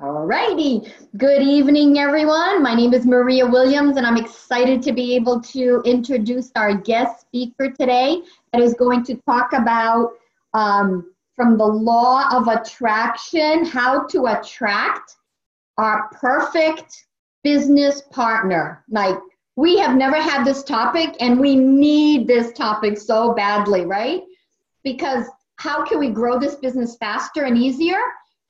All righty. Good evening, everyone. My name is Maria Williams, and I'm excited to be able to introduce our guest speaker today that is going to talk about from the law of attraction, how to attract our perfect business partner. Like, we have never had this topic, and we need this topic so badly, right? Because how can we grow this business faster and easier?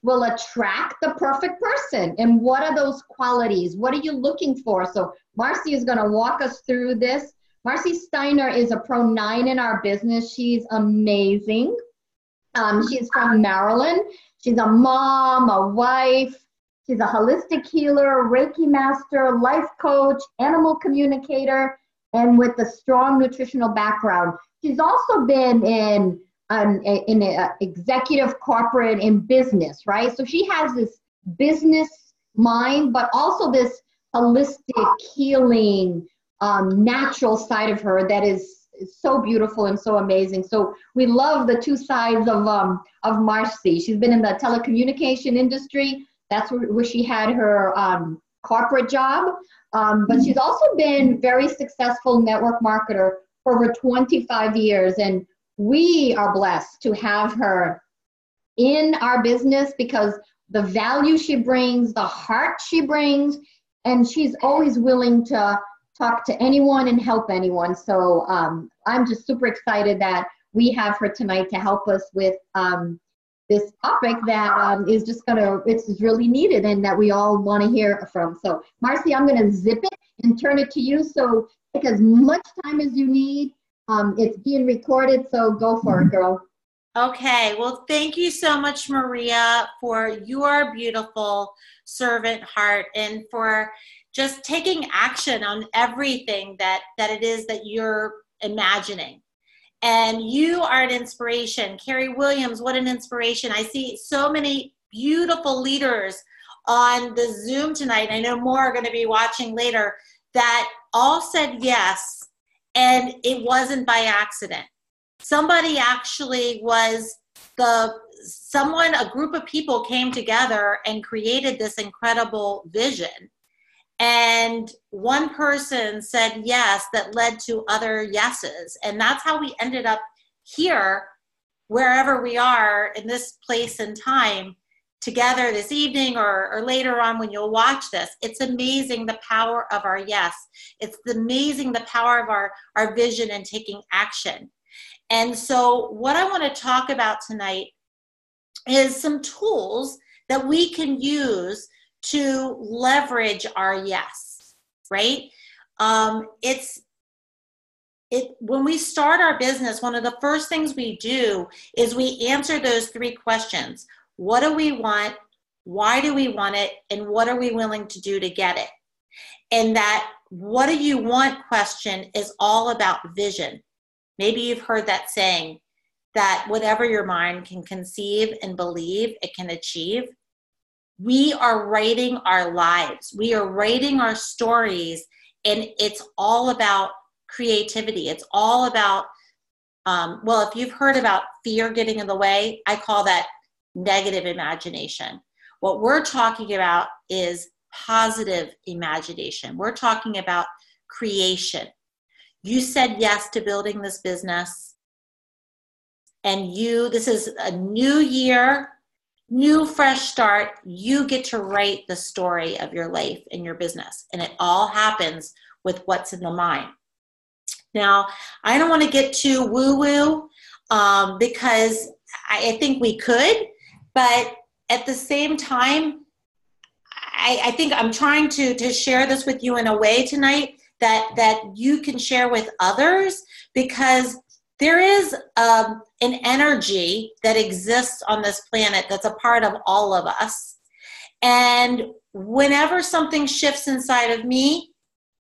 Will attract the perfect person. And what are those qualities? What are you looking for? So Marci is going to walk us through this. Marci Steiner is a Pro 9 in our business. She's amazing. She's from Maryland. She's a mom, a wife. She's a holistic healer, Reiki master, life coach, animal communicator, and with a strong nutritional background. She's also been in executive corporate in business, right? So she has this business mind, but also this holistic healing, natural side of her that is so beautiful and so amazing. So we love the two sides of Marci. She's been in the telecommunication industry. That's where she had her corporate job. But she's also been very successful network marketer for over 25 years. And we are blessed to have her in our business because the value she brings, the heart she brings, and she's always willing to talk to anyone and help anyone. So I'm just super excited that we have her tonight to help us with this topic that is just it's really needed and that we all want to hear from. So Marci, I'm going to zip it and turn it to you. So take as much time as you need. It's being recorded, so go for it, girl. Okay, well, thank you so much, Maria, for your beautiful servant heart and for just taking action on everything that it is that you're imagining. And you are an inspiration. Carrie Williams, what an inspiration. I see so many beautiful leaders on the Zoom tonight. I know more are going to be watching later that all said yes. And it wasn't by accident. Somebody actually a group of people came together and created this incredible vision. And one person said yes that led to other yeses. And that's how we ended up here, wherever we are in this place and time together this evening or later on when you'll watch this. It's amazing the power of our yes. It's amazing the power of our vision and taking action. And so what I want to talk about tonight is some tools that we can use to leverage our yes, right? When we start our business, one of the first things we do is we answer those three questions. What do we want? Why do we want it? And what are we willing to do to get it? And that what do you want question is all about vision. Maybe you've heard that saying that whatever your mind can conceive and believe, it can achieve. We are writing our lives. We are writing our stories, and it's all about creativity. It's all about, if you've heard about fear getting in the way, I call that negative imagination. What we're talking about is positive imagination. We're talking about creation. You said yes to building this business, and this is a new year, new fresh start. You get to write the story of your life and your business, and it all happens with what's in the mind. Now, I don't want to get too woo-woo because I think we could, but at the same time, I think I'm trying to share this with you in a way tonight that you can share with others, because there is an energy that exists on this planet that's a part of all of us. And whenever something shifts inside of me,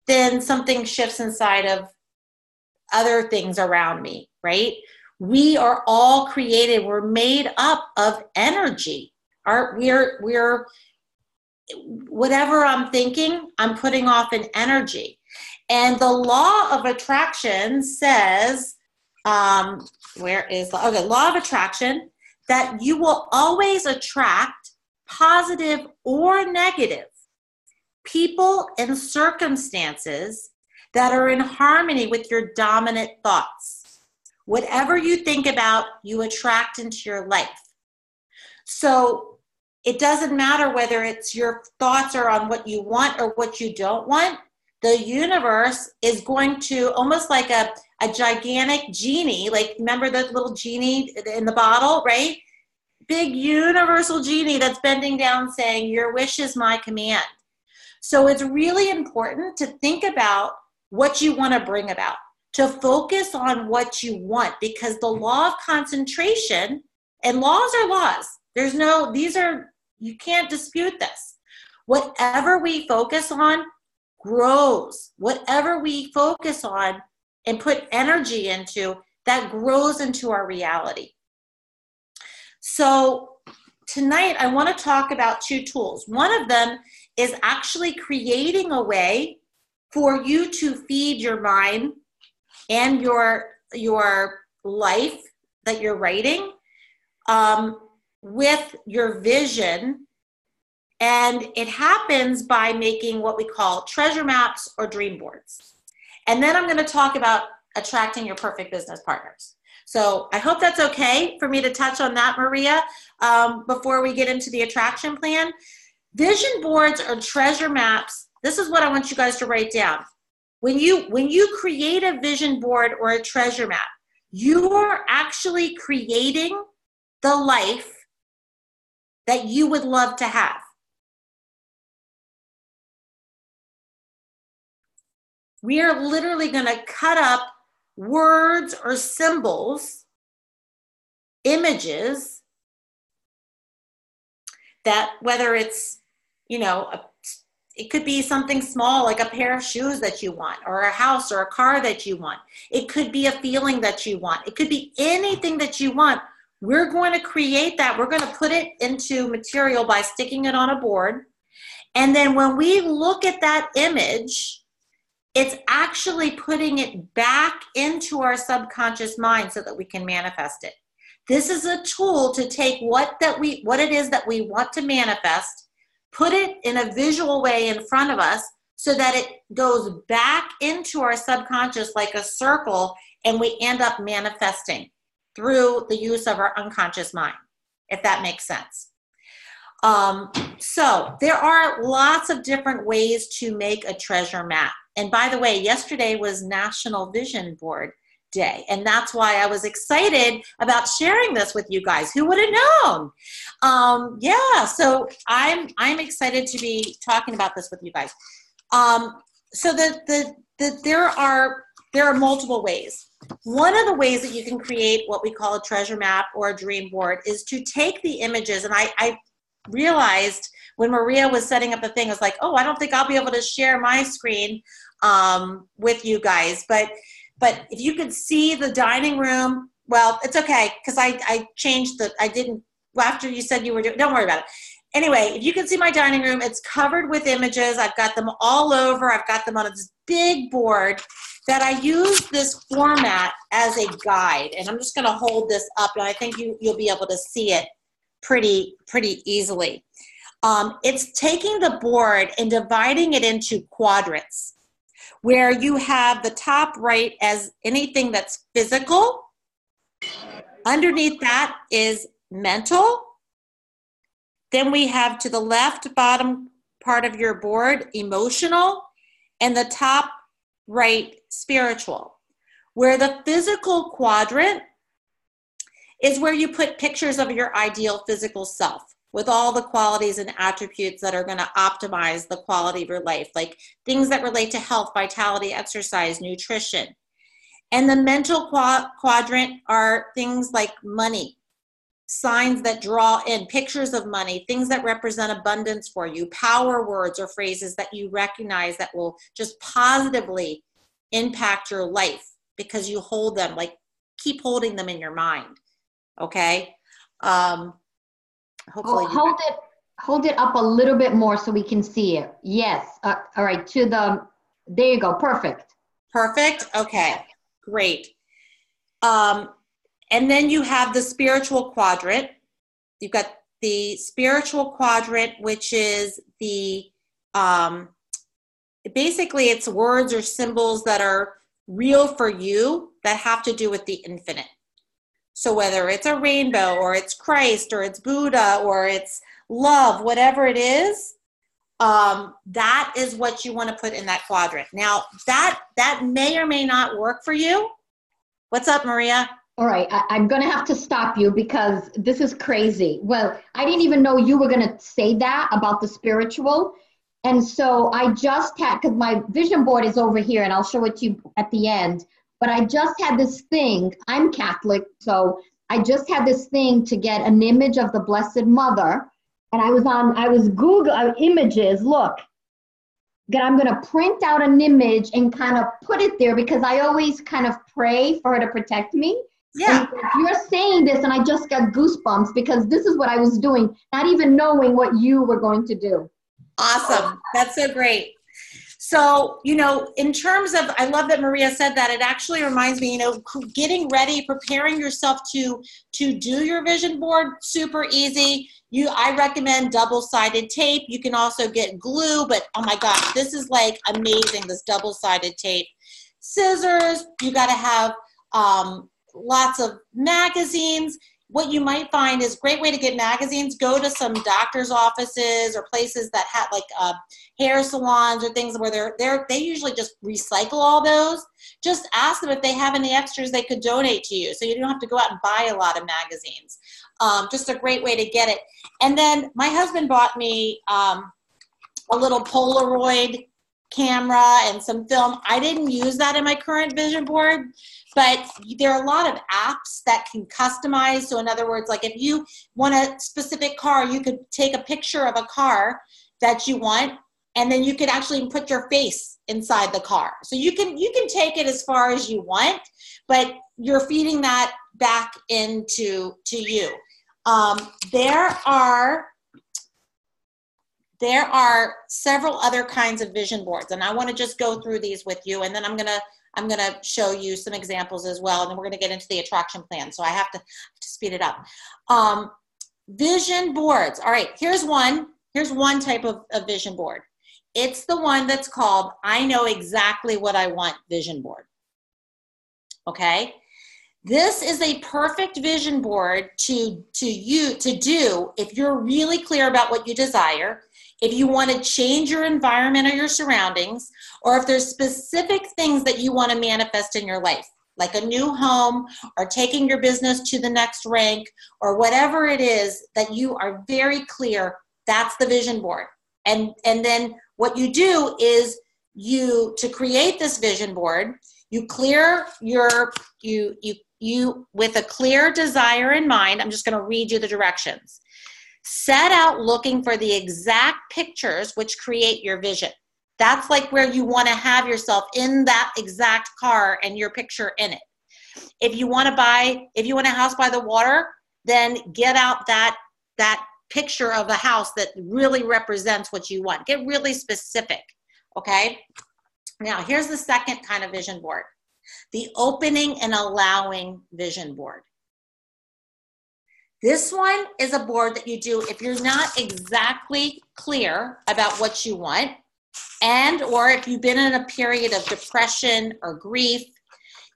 then something shifts inside of other things around me, right? We are all created. We're made up of energy. We're whatever I'm thinking, I'm putting off an energy. And the law of attraction says, law of attraction, that you will always attract positive or negative, people and circumstances that are in harmony with your dominant thoughts. Whatever you think about, you attract into your life. So it doesn't matter whether it's your thoughts are on what you want or what you don't want. The universe is going to, almost like a gigantic genie, like remember the little genie in the bottle, right? Big universal genie that's bending down saying, your wish is my command. So it's really important to think about what you want to bring about, to focus on what you want, because the law of concentration, and laws are laws. You can't dispute this. Whatever we focus on grows. Whatever we focus on and put energy into, that grows into our reality. So tonight I want to talk about two tools. One of them is actually creating a way for you to feed your mind and your life that you're writing with your vision. And it happens by making what we call treasure maps or dream boards. And then I'm going to talk about attracting your perfect business partners. So I hope that's okay for me to touch on that, Maria, before we get into the attraction plan. Vision boards or treasure maps, this is what I want you guys to write down. When you create a vision board or a treasure map, you are actually creating the life that you would love to have. We are literally going to cut up words or symbols, images, that whether it's, it could be something small like a pair of shoes that you want, or a house or a car that you want. It could be a feeling that you want. It could be anything that you want. We're going to create that. We're going to put it into material by sticking it on a board. And then when we look at that image, it's actually putting it back into our subconscious mind so that we can manifest it. This is a tool to take what it is that we want to manifest, put it in a visual way in front of us so that it goes back into our subconscious like a circle, and we end up manifesting through the use of our unconscious mind, if that makes sense. So there are lots of different ways to make a treasure map. And by the way, yesterday was National Vision Board Day, and that's why I was excited about sharing this with you guys. Who would have known? So I'm excited to be talking about this with you guys. So there are multiple ways. One of the ways that you can create what we call a treasure map or a dream board is to take the images, and I realized when Maria was setting up the thing, I was like, oh, I don't think I'll be able to share my screen with you guys. But if you could see the dining room, well, it's okay, because I changed after you said you were doing, don't worry about it. Anyway, if you can see my dining room, it's covered with images. I've got them all over. I've got them on this big board that I use this format as a guide. And I'm just going to hold this up, and I think you'll be able to see it pretty easily. It's taking the board and dividing it into quadrants, where you have the top right as anything that's physical. Underneath that is mental. Then we have to the left bottom part of your board, emotional, and the top right, spiritual. Where the physical quadrant is where you put pictures of your ideal physical self with all the qualities and attributes that are going to optimize the quality of your life, like things that relate to health, vitality, exercise, nutrition. And the mental quadrant are things like money, signs that draw in, pictures of money, things that represent abundance for you, power words or phrases that you recognize that will just positively impact your life because you hold them, like keep holding them in your mind. Okay. Hopefully hold it up a little bit more so we can see it. Yes. All right. There you go. Perfect. Okay. Great. And then you have the spiritual quadrant. You've got the spiritual quadrant, which is the, basically it's words or symbols that are real for you that have to do with the infinite. So whether it's a rainbow or it's Christ or it's Buddha or it's love, whatever it is, that is what you want to put in that quadrant. Now that may or may not work for you. What's up, Maria? All right, I'm going to have to stop you because this is crazy. Well, I didn't even know you were going to say that about the spiritual. And so I just had, because my vision board is over here and I'll show it to you at the end, but I just had this thing. I'm Catholic, so I just had this thing to get an image of the Blessed Mother. And I was Google images, look. I'm going to print out an image and kind of put it there because I always kind of pray for her to protect me. Yeah. And you're saying this and I just got goosebumps because this is what I was doing, not even knowing what you were going to do. Awesome. That's so great. So, in terms of, I love that Maria said that. It actually reminds me, getting ready, preparing yourself to do your vision board, super easy. I recommend double-sided tape. You can also get glue, but oh my gosh, this is like amazing, this double-sided tape. Scissors, you got to have lots of magazines. What you might find is a great way to get magazines. Go to some doctor's offices or places that have like hair salons or things where they usually just recycle all those. Just ask them if they have any extras they could donate to you, so you don't have to go out and buy a lot of magazines. Just a great way to get it. And then my husband bought me a little Polaroid camera and some film. I didn't use that in my current vision board, but there are a lot of apps that can customize. So in other words, like if you want a specific car, you could take a picture of a car that you want, and then you could actually put your face inside the car. So you can take it as far as you want, but you're feeding that back into you. There are several other kinds of vision boards, and I want to just go through these with you, and then I'm gonna show you some examples as well, and then we're gonna get into the attraction plan. So I have to speed it up. Vision boards. All right, here's one type of vision board. It's the one that's called I Know Exactly What I Want vision board. Okay? This is a perfect vision board to do if you're really clear about what you desire, if you want to change your environment or your surroundings, or if there's specific things that you want to manifest in your life, like a new home or taking your business to the next rank or whatever it is that you are very clear, that's the vision board. And then what you do is to create this vision board, you clear you with a clear desire in mind. I'm just going to read you the directions. Set out looking for the exact pictures which create your vision. That's like where you want to have yourself in that exact car and your picture in it. If you want a house by the water, then get out that picture of a house that really represents what you want. Get really specific, okay? Now, here's the second kind of vision board. The opening and allowing vision board. This one is a board that you do if you're not exactly clear about what you want, or if you've been in a period of depression or grief.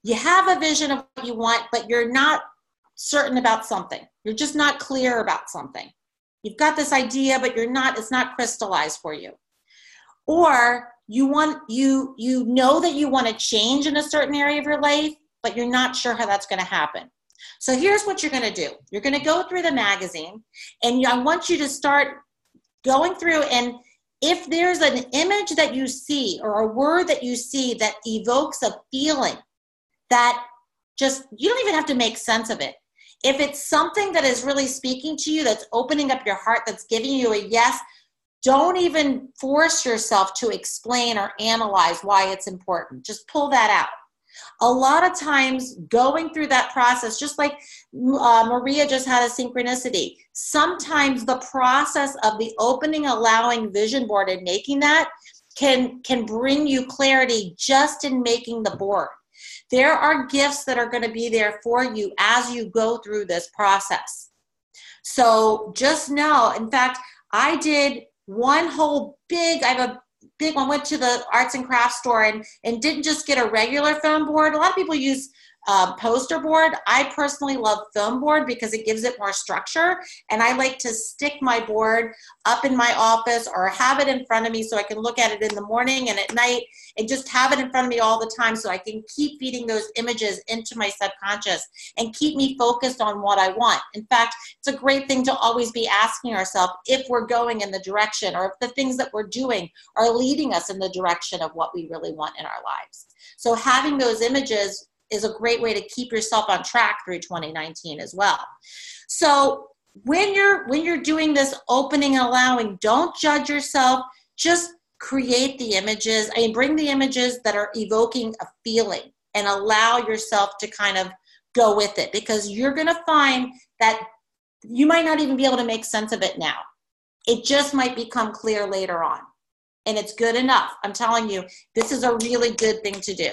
You have a vision of what you want, but you're not certain about something. You're just not clear about something. You've got this idea, but it's not crystallized for you. Or you know that you want to change in a certain area of your life, but you're not sure how that's going to happen. So here's what you're going to do. You're going to go through the magazine, and I want you to start going through, and if there's an image that you see or a word that you see that evokes a feeling that you don't even have to make sense of it. If it's something that is really speaking to you, that's opening up your heart, that's giving you a yes, don't even force yourself to explain or analyze why it's important. Just pull that out. A lot of times going through that process, just like Maria just had a synchronicity, sometimes the process of the opening, allowing vision board and making that can bring you clarity just in making the board. There are gifts that are going to be there for you as you go through this process. So just know, in fact, I did one whole I have a big one, went to the arts and crafts store and didn't just get a regular foam board. A lot of people use poster board. I personally love foam board because it gives it more structure. And I like to stick my board up in my office or have it in front of me so I can look at it in the morning and at night and just have it in front of me all the time so I can keep feeding those images into my subconscious and keep me focused on what I want. In fact, it's a great thing to always be asking ourselves if we're going in the direction or if the things that we're doing are leading us in the direction of what we really want in our lives. So having those images is a great way to keep yourself on track through 2019 as well. So when you're doing this opening and allowing, don't judge yourself, just create the images. Bring the images that are evoking a feeling and allow yourself to kind of go with it, because you're going to find that you might not even be able to make sense of it now. It just might become clear later on. And it's good enough. I'm telling you, this is a really good thing to do.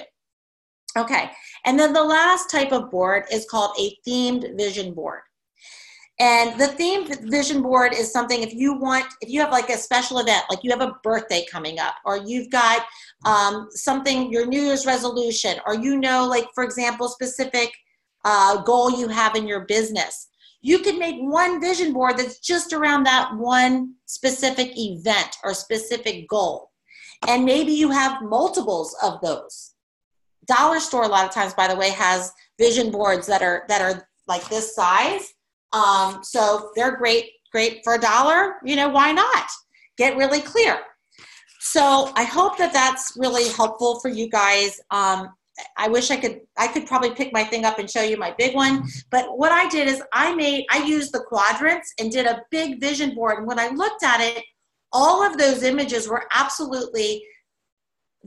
Okay, and then the last type of board is called a themed vision board. And the themed vision board is something if you have like a special event, like you have a birthday coming up, or you've got something, your New Year's resolution, or like, for example, specific goal you have in your business. You can make one vision board that's just around that one specific event or specific goal. And maybe you have multiples of those. Dollar store, a lot of times, by the way, has vision boards that are like this size. So they're great for $1. Why not? Get really clear. So I hope that that's really helpful for you guys. I wish I could probably pick my thing up and show you my big one. But what I did is I used the quadrants and did a big vision board. And when I looked at it, all of those images were absolutely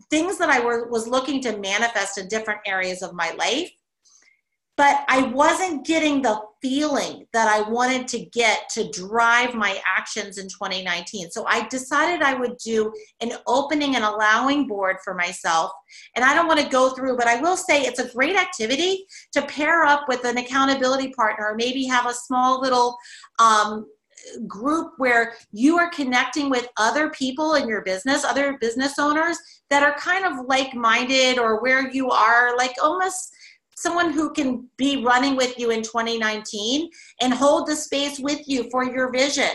things that I was looking to manifest in different areas of my life, but I wasn't getting the feeling that I wanted to get to drive my actions in 2019. So I decided I would do an opening and allowing board for myself. And I don't want to go through, but I will say it's a great activity to pair up with an accountability partner, or maybe have a small little group where you are connecting with other people in your business, other business owners that are kind of like-minded, or where you are like almost someone who can be running with you in 2019 and hold the space with you for your vision.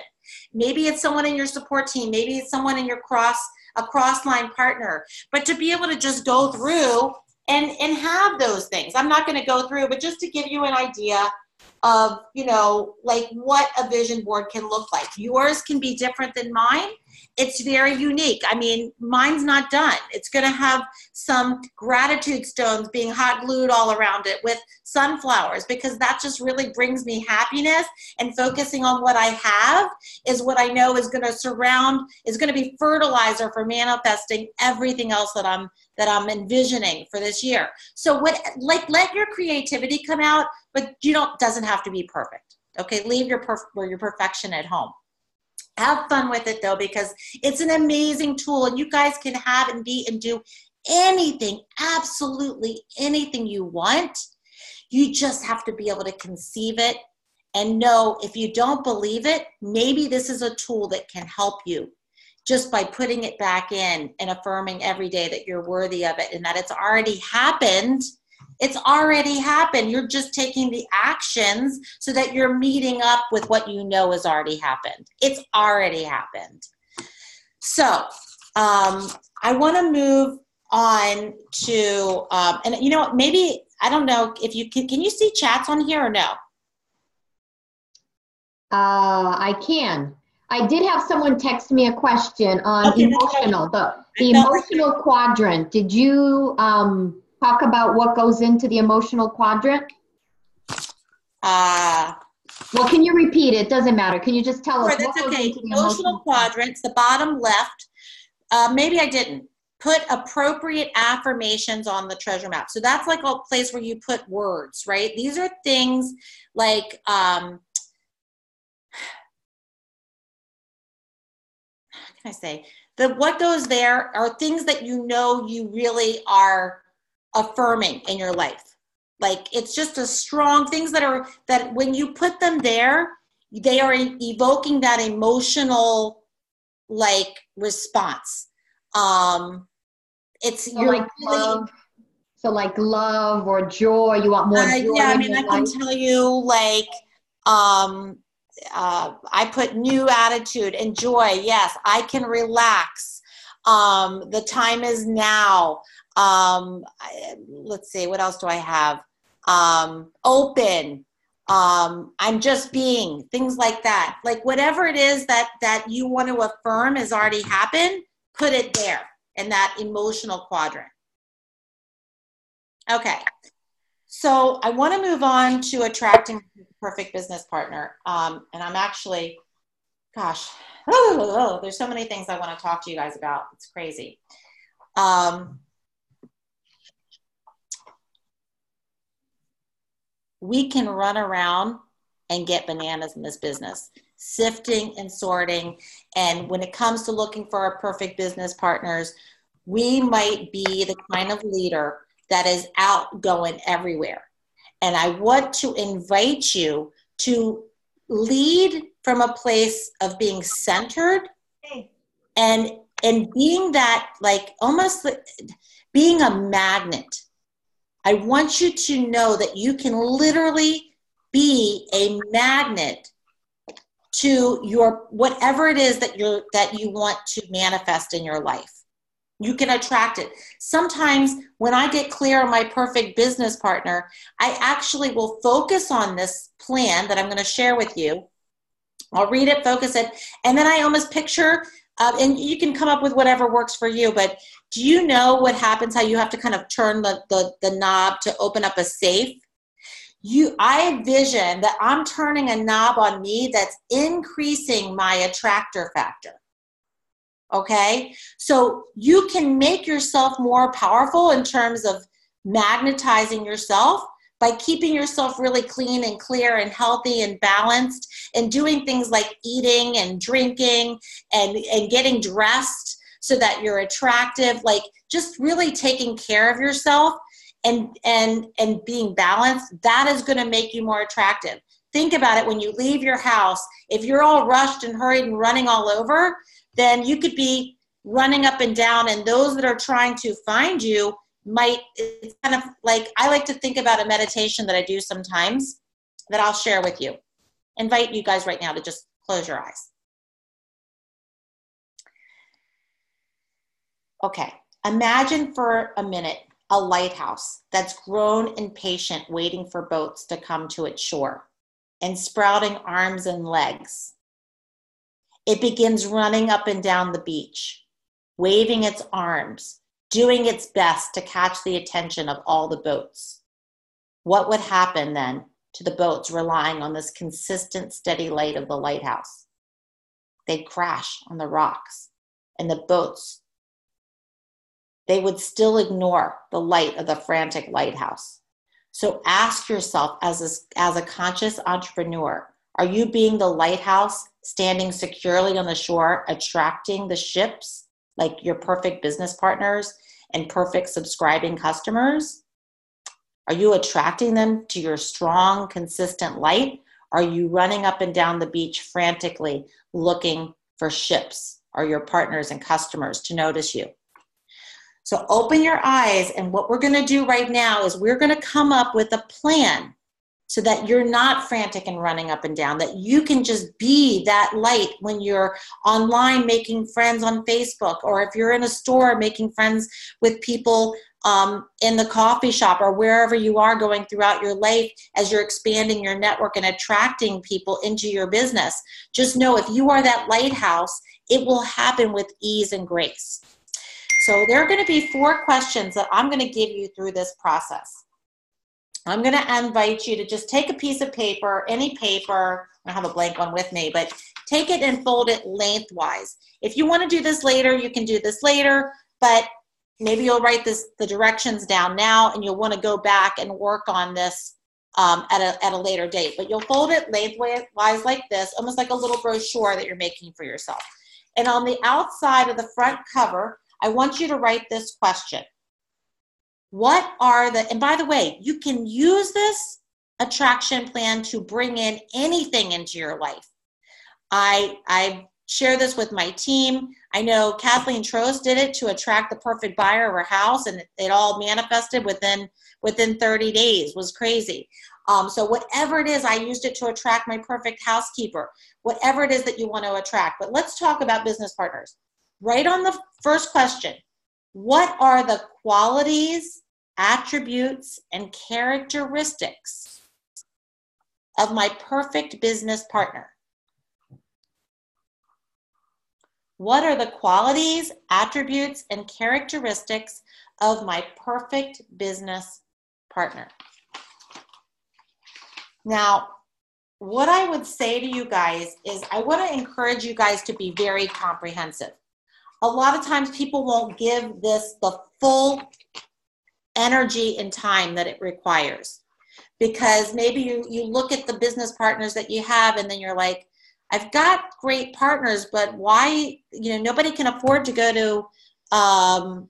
Maybe it's someone in your support team, maybe it's someone in your cross-line partner, but to be able to just go through and have those things. I'm not going to go through, but just to give you an idea of, like what a vision board can look like. Yours can be different than mine. It's very unique. Mine's not done. It's going to have some gratitude stones being hot glued all around it with sunflowers, because that just really brings me happiness, and focusing on what I have is what I know is going to be fertilizer for manifesting everything else that I'm envisioning for this year. So let your creativity come out, but doesn't have to be perfect. Okay, leave your perfection at home. Have fun with it though, because it's an amazing tool, and you guys can have and be and do anything, absolutely anything you want. You just have to be able to conceive it and know if you don't believe it, maybe this is a tool that can help you just by putting it back in and affirming every day that you're worthy of it and that it's already happened. It's already happened. You're just taking the actions so that you're meeting up with what you know has already happened. It's already happened. So I want to move on to, and you know what, maybe, I don't know if you can you see chats on here or no? I can. I did have someone text me a question on emotional, the emotional quadrant. Did you talk about what goes into the emotional quadrant? Well, can you repeat it? Doesn't matter. Can you just tell us what goes into the emotional quadrants, the bottom left, maybe I didn't put appropriate affirmations on the treasure map. So that's like a place where you put words, right? These are things like, how can I say? What goes there are things that you really are affirming in your life. Like it's just a strong things that when you put them there, they are evoking that emotional like response. It's So you're like really love. So like love or joy. You want more joy yeah, I in mean, your I can life. tell you like I put new attitude and joy. Yes, I can relax. The time is now. Let's see, what else do I have? Open. I'm just being, things like that. Like whatever it is that you want to affirm has already happened, put it there in that emotional quadrant. Okay. So I want to move on to attracting the perfect business partner. And I'm actually, gosh, there's so many things I want to talk to you guys about. It's crazy. We can run around and get bananas in this business, sifting and sorting. And when it comes to looking for our perfect business partners, we might be the kind of leader that is out going everywhere. And I want to invite you to lead from a place of being centered and being that, like, almost being a magnet. I want you to know that you can literally be a magnet to your whatever it is that you want to manifest in your life. You can attract it. Sometimes when I get clear on my perfect business partner, I actually will focus on this plan that I'm going to share with you. I'll read it, focus it, and then I almost picture, and you can come up with whatever works for you, but do you know what happens, how you have to kind of turn the knob to open up a safe? I envision that I'm turning a knob on me that's increasing my attractor factor. Okay, so you can make yourself more powerful in terms of magnetizing yourself by keeping yourself really clean and clear and healthy and balanced and doing things like eating and drinking and getting dressed so that you're attractive, like just really taking care of yourself and being balanced. That is going to make you more attractive. Think about it when you leave your house. If you're all rushed and hurried and running all over, then you could be running up and down, and those that are trying to find you might, it's kind of like, I like to think about a meditation that I do sometimes that I'll share with you. Invite you guys right now to just close your eyes. Okay, imagine for a minute a lighthouse that's grown impatient, waiting for boats to come to its shore and sprouting arms and legs. It begins running up and down the beach, waving its arms, doing its best to catch the attention of all the boats. What would happen then to the boats relying on this consistent, steady light of the lighthouse? They'd crash on the rocks, and the boats, they would still ignore the light of the frantic lighthouse. So ask yourself, as a conscious entrepreneur, are you being the lighthouse, standing securely on the shore, attracting the ships like your perfect business partners and perfect subscribing customers? Are you attracting them to your strong, consistent light? Are you running up and down the beach frantically looking for ships or your partners and customers to notice you? So open your eyes, and what we're going to do right now is we're going to come up with a plan so that you're not frantic and running up and down, that you can just be that light when you're online making friends on Facebook, or if you're in a store making friends with people in the coffee shop or wherever you are going throughout your life as you're expanding your network and attracting people into your business. Just know if you are that lighthouse, it will happen with ease and grace. So there are going to be 4 questions that I'm going to give you through this process. I'm going to invite you to just take a piece of paper, any paper. I don't have a blank one with me, but take it and fold it lengthwise. If you want to do this later, you can do this later, but maybe you'll write the directions down now, and you'll want to go back and work on this at a later date. But you'll fold it lengthwise like this, almost like a little brochure that you're making for yourself. And on the outside of the front cover, I want you to write this question. What are and by the way, you can use this attraction plan to bring in anything into your life. I share this with my team. I know Kathleen Trost did it to attract the perfect buyer of her house, and it all manifested within 30 days. It was crazy. So whatever it is, I used it to attract my perfect housekeeper, whatever it is that you want to attract. But let's talk about business partners. Right on the first question, what are the qualities, attributes, and characteristics of my perfect business partner? What are the qualities, attributes, and characteristics of my perfect business partner? Now, what I would say to you guys is I want to encourage you guys to be very comprehensive. A lot of times people won't give this the full energy and time that it requires, because maybe you look at the business partners that you have and then you're like, I've got great partners, but why, nobody can afford to go to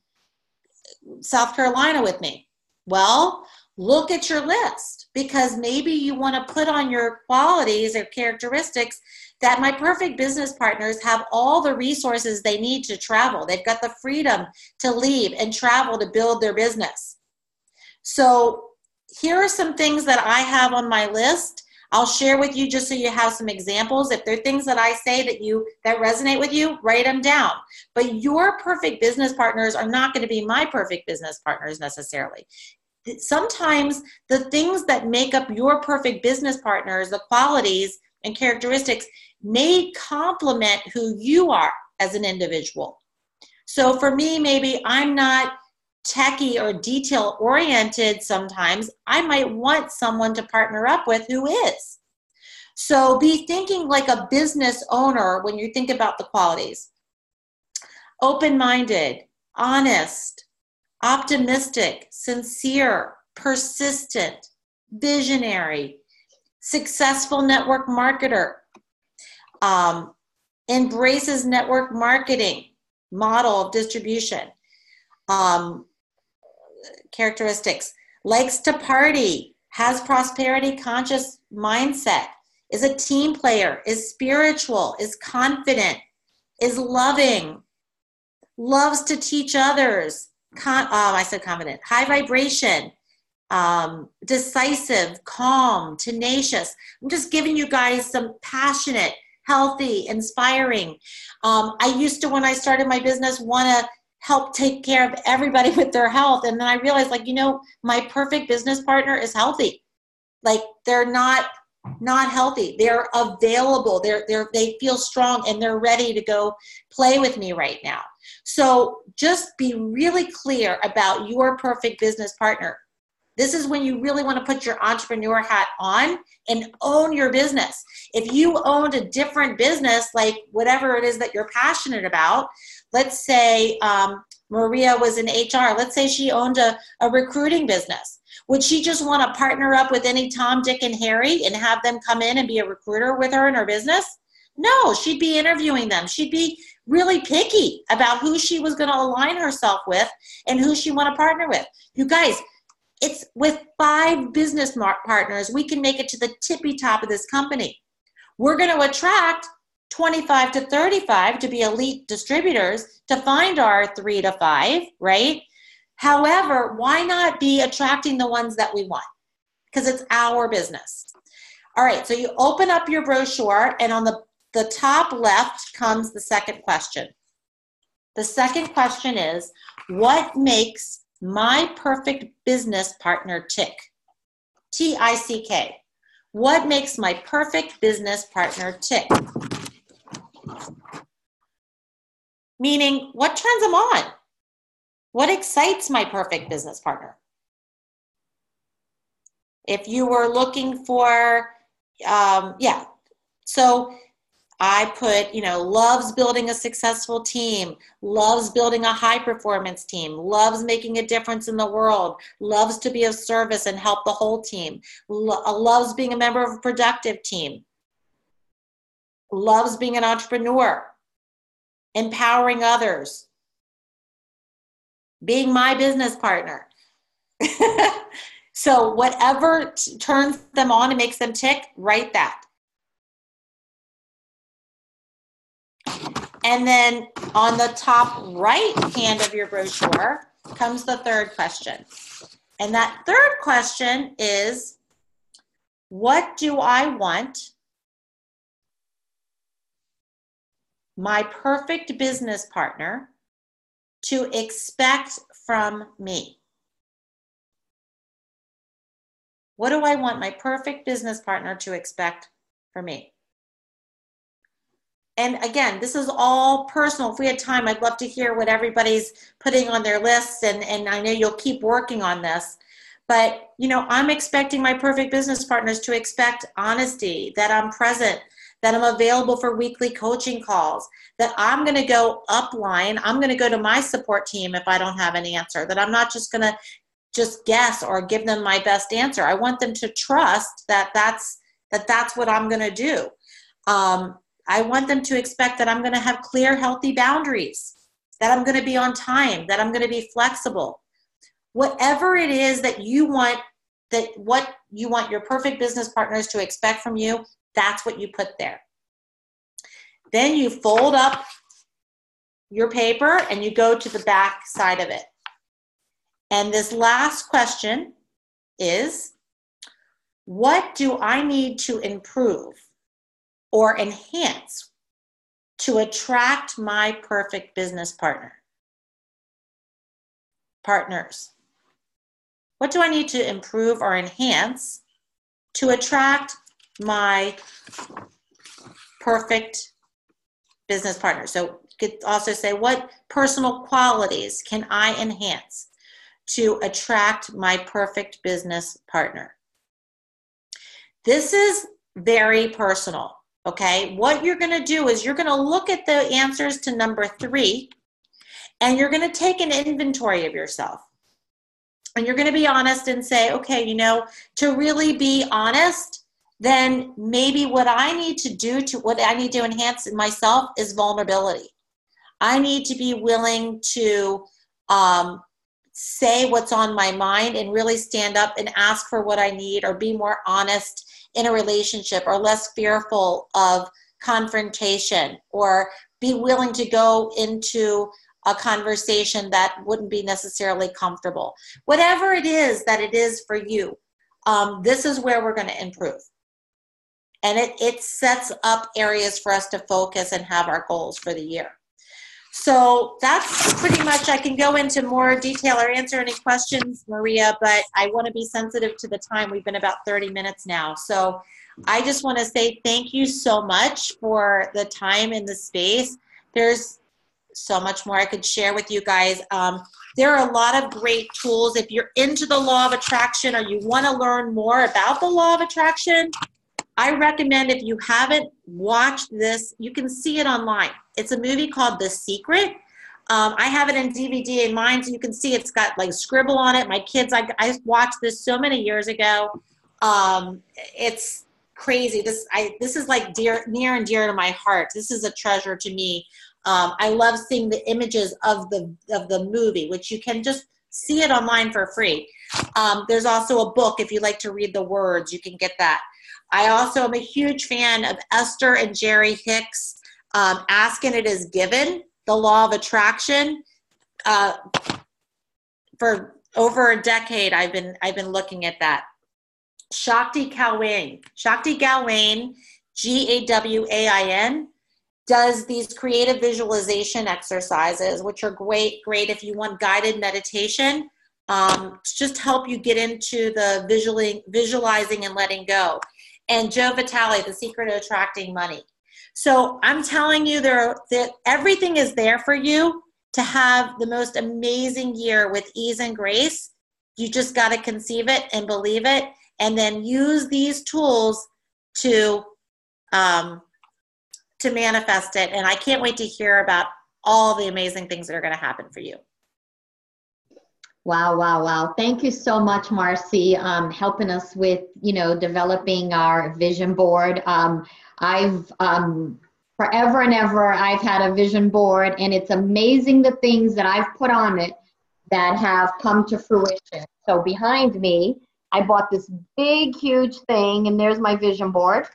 South Carolina with me. Well, look at your list, because maybe you want to put on your qualities or characteristics that my perfect business partners have all the resources they need to travel. They've got the freedom to leave and travel to build their business. So here are some things that I have on my list. I'll share with you just so you have some examples. If there are things that I say that resonate with you, write them down. But your perfect business partners are not going to be my perfect business partners necessarily. Sometimes the things that make up your perfect business partners, the qualities and characteristics, may complement who you are as an individual. So for me, maybe I'm not techie or detail oriented sometimes. I might want someone to partner up with who is. So be thinking like a business owner when you think about the qualities. Open-minded, honest, optimistic, sincere, persistent, visionary, successful network marketer, embraces network marketing model of distribution. Characteristics: likes to party, has prosperity conscious mindset, is a team player, is spiritual, is confident, is loving, loves to teach others. I said confident. High vibration, decisive, calm, tenacious. I'm just giving you guys some passionate, healthy, inspiring. I used to, when I started my business, want to help take care of everybody with their health. And then I realized, my perfect business partner is healthy. They're not healthy. They're available. They feel strong and they're ready to go play with me right now. So just be really clear about your perfect business partner. This is when you really want to put your entrepreneur hat on and own your business. If you owned a different business, like whatever it is that you're passionate about, let's say Maria was in HR. Let's say she owned a recruiting business. Would she just want to partner up with any Tom, Dick, and Harry and have them come in and be a recruiter with her in her business? No, she'd be interviewing them. She'd be really picky about who she was going to align herself with and who she want to partner with. You guys, it's with 5 business partners, we can make it to the tippy top of this company. We're going to attract 25 to 35 to be elite distributors to find our 3 to 5, right? However, why not be attracting the ones that we want? Because it's our business. All right, so you open up your brochure, and on the top left comes the second question. The second question is, what makes my perfect business partner tick? T-I-C-K. What makes my perfect business partner tick? Meaning, what turns them on? What excites my perfect business partner? If you were looking for, so I put, loves building a successful team, loves building a high performance team, loves making a difference in the world, loves to be of service and help the whole team, loves being a member of a productive team, loves being an entrepreneur, empowering others, being my business partner. So whatever turns them on and makes them tick, write that. And then on the top right hand of your brochure comes the third question. And that third question is, what do I want my perfect business partner to expect from me? What do I want my perfect business partner to expect from me? And again, this is all personal. If we had time, I'd love to hear what everybody's putting on their lists, and I know you'll keep working on this. But, you know, I'm expecting my perfect business partners to expect honesty, that I'm present, that I'm available for weekly coaching calls, that I'm going to go upline, I'm going to go to my support team if I don't have an answer, that I'm not just going to just guess or give them my best answer. I want them to trust that that's what I'm going to do. I want them to expect that I'm going to have clear, healthy boundaries, that I'm going to be on time, that I'm going to be flexible. Whatever it is that you want, that what you want your perfect business partners to expect from you, that's what you put there. Then you fold up your paper and you go to the back side of it. And this last question is, what do I need to improve or enhance to attract my perfect business partners? What do I need to improve or enhance to attract my perfect business partner? So you could also say, what personal qualities can I enhance to attract my perfect business partner? This is very personal, okay? What you're going to do is you're going to look at the answers to number 3, and you're going to take an inventory of yourself. And you're going to be honest and say, okay, you know, to really be honest, then maybe what I need to enhance in myself is vulnerability. I need to be willing to say what's on my mind and really stand up and ask for what I need, or be more honest in a relationship, or less fearful of confrontation, or be willing to go into a conversation that wouldn't be necessarily comfortable. Whatever it is that it is for you, this is where we're going to improve. And it sets up areas for us to focus and have our goals for the year. So that's pretty much, I can go into more detail or answer any questions, Maria, but I want to be sensitive to the time. We've been about 30 minutes now. So I just want to say thank you so much for the time in the space. There's so much more I could share with you guys. There are a lot of great tools. If you're into the law of attraction, or you want to learn more about the law of attraction, I recommend, if you haven't watched this, you can see it online. It's a movie called The Secret. I have it in DVD in mine, so you can see it's got like scribble on it. My kids, I watched this so many years ago. It's crazy. This is like near and dear to my heart. This is a treasure to me. I love seeing the images of the movie, which you can just see it online for free. There's also a book, if you like to read the words, you can get that. I also am a huge fan of Esther and Jerry Hicks, Ask and It Is Given, The Law of Attraction. For over a decade, I've been looking at that. Shakti Gawain, Gawain, does these creative visualization exercises, which are great if you want guided meditation, to just help you get into the visualizing and letting go. And Joe Vitale, The Secret of Attracting Money. So I'm telling you, that everything is there for you to have the most amazing year with ease and grace. You just got to conceive it and believe it, and then use these tools to manifest it. And I can't wait to hear about all the amazing things that are going to happen for you. Wow. Thank you so much, Marci, helping us with, developing our vision board. I've forever and ever, I've had a vision board, and it's amazing the things that I've put on it that have come to fruition. So behind me I bought this big, huge thing, and there's my vision board.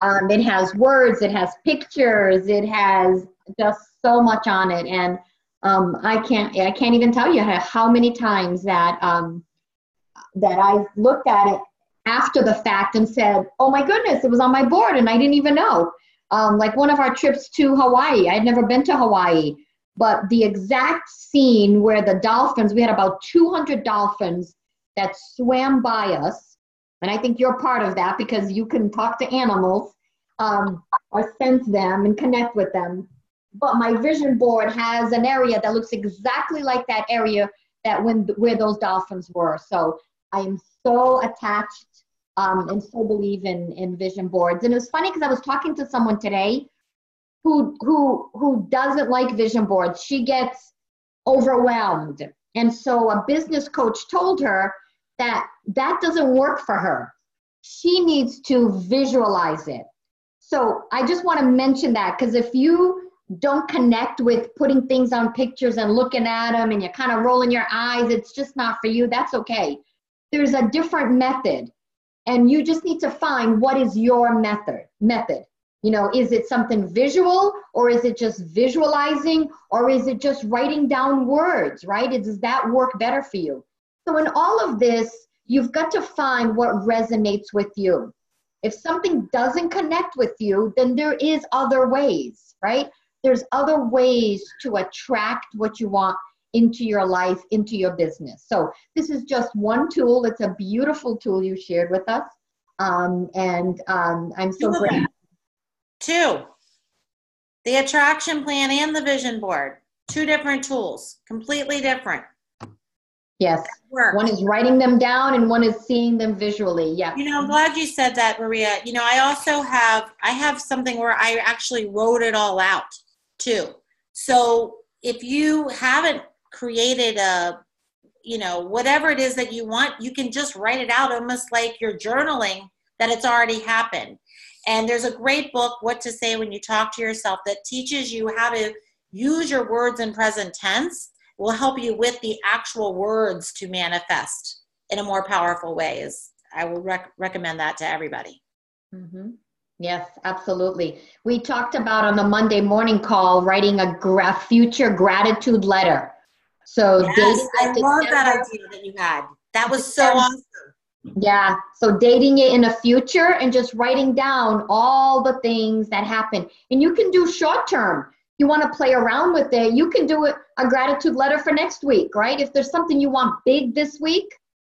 It has words, it has pictures, it has just so much on it, and I can't even tell you how many times that that I looked at it after the fact and said, "Oh my goodness, it was on my board and I didn't even know." Like one of our trips to Hawaii, I had never been to Hawaii, but the exact scene where the dolphins, we had about 200 dolphins that swam by us, and I think you're part of that because you can talk to animals or sense them and connect with them. But my vision board has an area that looks exactly like that area where those dolphins were. So I am so attached and so believe in vision boards. And it was funny because I was talking to someone today who doesn't like vision boards. She gets overwhelmed. And so a business coach told her that doesn't work for her. She needs to visualize it. So I just want to mention that, because if you don't connect with putting things on pictures and looking at them and you're kind of rolling your eyes, it's just not for you, that's okay. There's a different method, and you just need to find what is your method. You know, is it something visual, or is it just visualizing, or is it just writing down words, right? Does that work better for you? So in all of this, you've got to find what resonates with you. If something doesn't connect with you, then there is other ways, right? There's other ways to attract what you want into your life, into your business. So this is just one tool. It's a beautiful tool you shared with us. I'm so grateful. Two, the attraction plan and the vision board, two different tools, completely different. Yes. One is writing them down and one is seeing them visually. Yeah. You know, I'm glad you said that, Maria. You know, I have something where I actually wrote it all out too. So if you haven't created whatever it is that you want, you can just write it out almost like you're journaling that it's already happened. And there's a great book, What to Say When You Talk to Yourself, that teaches you how to use your words in present tense. Will help you with the actual words to manifest in a more powerful way. I will recommend that to everybody. Mm-hmm. Yes, absolutely. We talked about on the Monday morning call writing a future gratitude letter. So yes, I love that idea that you had. That was so awesome. Yeah, so dating it in the future and just writing down all the things that happen. And you can do short term. You want to play around with it, you can do a gratitude letter for next week, right? If there's something you want big this week,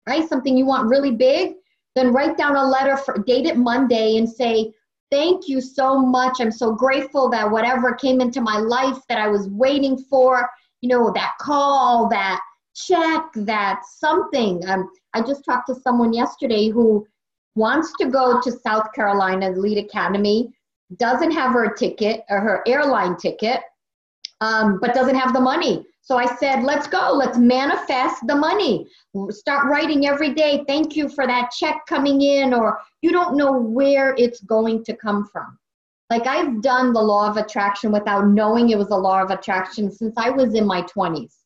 right? Something you want really big, then write down a letter, date it Monday and say, thank you so much. I'm so grateful that whatever came into my life that I was waiting for, you know, that call, that check, that something. I just talked to someone yesterday who wants to go to South Carolina, the Lead Academy, doesn't have her ticket or her airline ticket, but doesn't have the money. So I said, let's go, let's manifest the money. Start writing every day, thank you for that check coming in, or you don't know where it's going to come from. Like I've done the law of attraction without knowing it was a law of attraction since I was in my 20s.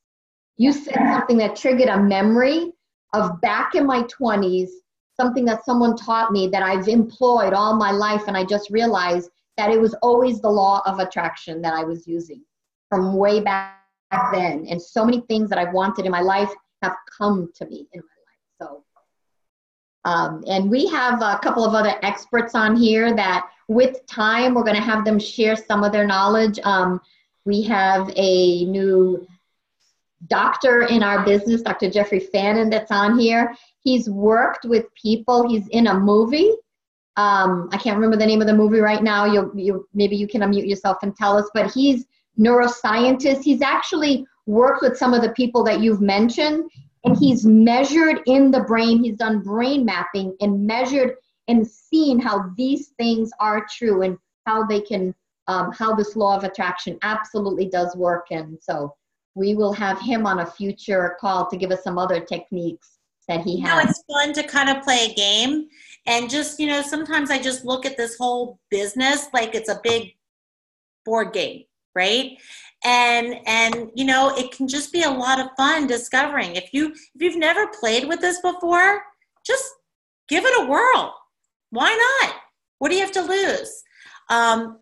You said something that triggered a memory of back in my 20s, something that someone taught me that I've employed all my life, and I just realized that it was always the law of attraction that I was using from way back then. And so many things that I've wanted in my life have come to me in my life. So, and we have a couple of other experts on here that with time, we're going to have them share some of their knowledge. We have a new doctor in our business, Dr. Jeffrey Fannin, that's on here. He's worked with people. He's in a movie. I can't remember the name of the movie right now. Maybe you can unmute yourself and tell us, but he's neuroscientist. He's actually worked with some of the people that you've mentioned, and he's measured in the brain. He's done brain mapping and measured and seen how these things are true and how they can, how this law of attraction absolutely does work. And so we will have him on a future call to give us some other techniques that he has. It's fun to kind of play a game. And just, you know, sometimes I just look at this whole business like it's a big board game, right? And you know, it can just be a lot of fun discovering. If you've never played with this before, just give it a whirl. Why not? What do you have to lose?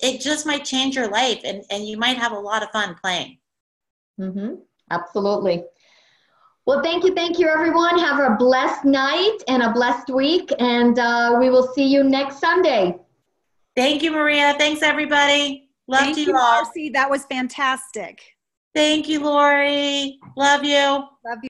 It just might change your life, and you might have a lot of fun playing. Mm-hmm. Absolutely. Well, thank you, everyone. Have a blessed night and a blessed week, and we will see you next Sunday. Thank you, Maria. Thanks, everybody. Love you all. Marci. That was fantastic. Thank you, Lori. Love you. Love you.